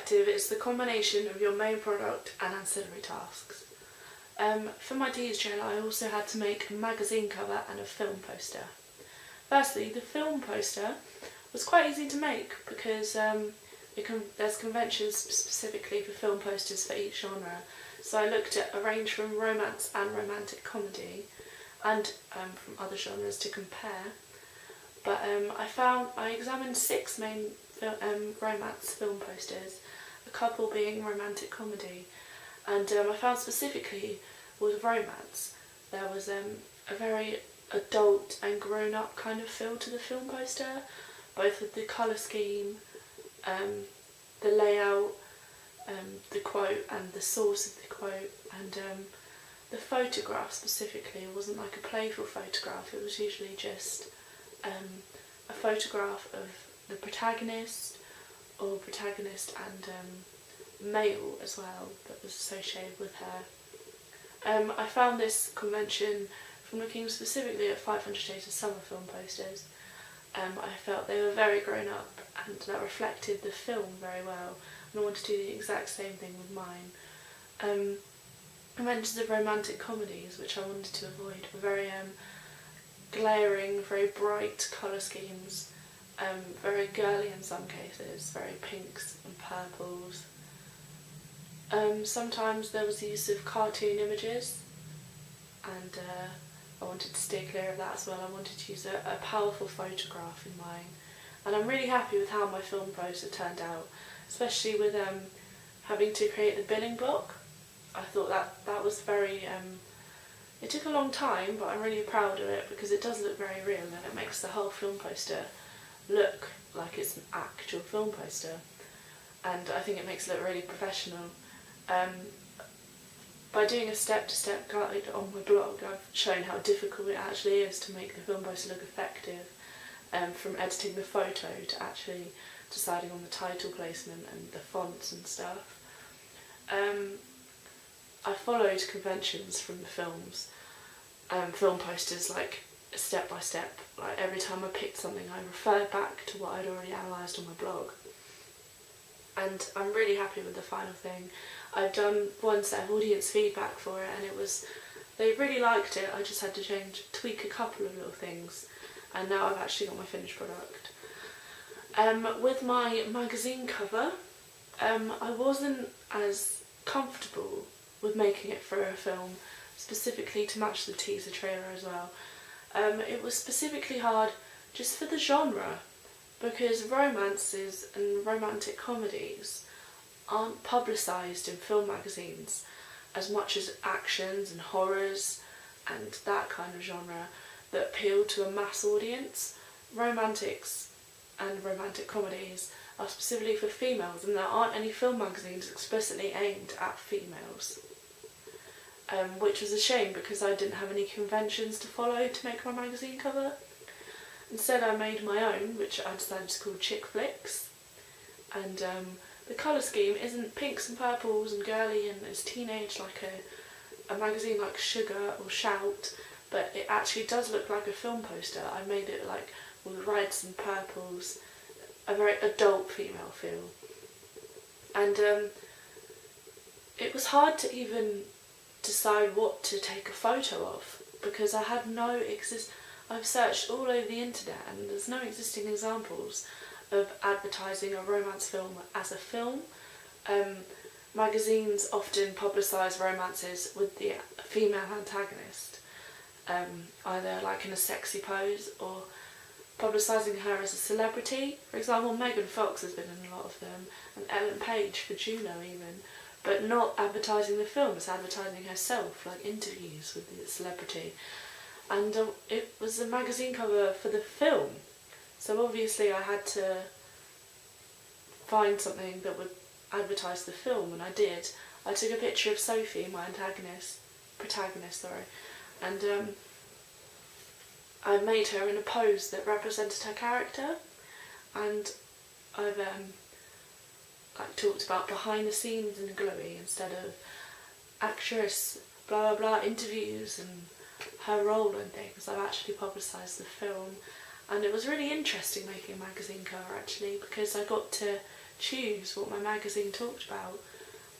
objective is the combination of your main product and ancillary tasks. For my teaser trailer I also had to make a magazine cover and a film poster. Firstly, the film poster was quite easy to make because there's conventions specifically for film posters for each genre. So I looked at a range from romance and romantic comedy and from other genres to compare. But I examined 6 main romance film posters, a couple being romantic comedy, and I found specifically with romance there was a very adult and grown-up kind of feel to the film poster, both with the colour scheme, the layout, the quote and the source of the quote, and the photograph specifically. It wasn't like a playful photograph, it was usually just a photograph of the protagonist and male as well that was associated with her. I found this convention from looking specifically at 500 Days of Summer film posters. I felt they were very grown up and that reflected the film very well, and I wanted to do the exact same thing with mine. Conventions of romantic comedies, which I wanted to avoid, were very glaring, very bright colour schemes, very girly in some cases, very pinks and purples. Sometimes there was the use of cartoon images, and I wanted to stay clear of that as well. I wanted to use a powerful photograph in mine, and I'm really happy with how my film poster turned out, especially with having to create the billing block. I thought that was very, it took a long time, but I'm really proud of it because it does look very real and it makes the whole film poster look like it's an actual film poster, and I think it makes it look really professional. By doing a step-to-step guide on my blog, I've shown how difficult it actually is to make the film poster look effective, from editing the photo to actually deciding on the title placement and the fonts and stuff. I followed conventions from the films, film posters, like step by step. Like every time I picked something I referred back to what I'd already analysed on my blog. And I'm really happy with the final thing. I've done one set of audience feedback for it and they really liked it. I just had to tweak a couple of little things, and now I've actually got my finished product. With my magazine cover, I wasn't as comfortable with making it for a film, specifically to match the teaser trailer as well. It was specifically hard just for the genre, because romances and romantic comedies aren't publicised in film magazines as much as actions and horrors and that kind of genre that appeal to a mass audience. Romantics and romantic comedies are specifically for females, and there aren't any film magazines explicitly aimed at females. Which was a shame because I didn't have any conventions to follow to make my magazine cover. Instead I made my own, which I decided to call Chick Flicks, and the colour scheme isn't pinks and purples and girly and it's teenage like a magazine like Sugar or Shout, but it actually does look like a film poster. I made it like with reds and purples, a very adult female feel. And it was hard to even decide what to take a photo of because I had I've searched all over the internet and there's no existing examples of advertising a romance film as a film. Magazines often publicise romances with the female antagonist, either like in a sexy pose or publicising her as a celebrity. For example, Megan Fox has been in a lot of them, and Ellen Page for Juno even, but not advertising the film, it's advertising herself, like interviews with the celebrity. And it was a magazine cover for the film, so obviously I had to find something that would advertise the film, and I did. I took a picture of Sophy, my protagonist, and I made her in a pose that represented her character, and I've talked about behind the scenes and glowy instead of actress blah blah blah interviews and her role and things. I've actually publicised the film, and it was really interesting making a magazine cover actually, because I got to choose what my magazine talked about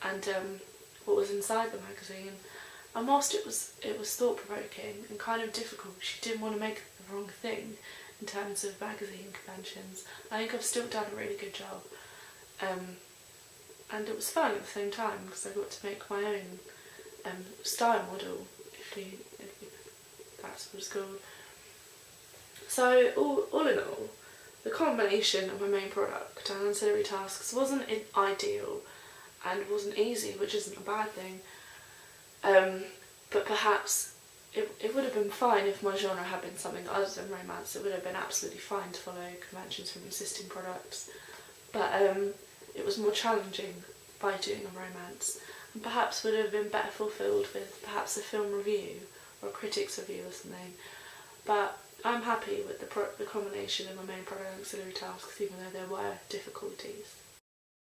and what was inside the magazine. And whilst it was thought-provoking and kind of difficult, she didn't want to make the wrong thing in terms of magazine conventions. I think I've still done a really good job. And it was fun at the same time because I got to make my own style model, if that's what it's called. So all in all, the combination of my main product and ancillary tasks wasn't ideal and wasn't easy, which isn't a bad thing. But perhaps it would have been fine if my genre had been something other than romance. It would have been absolutely fine to follow conventions from existing products. But it was more challenging by doing a romance, and perhaps would have been better fulfilled with perhaps a film review or a critic's review or something. But I'm happy with the combination of my main product and ancillary tasks, even though there were difficulties.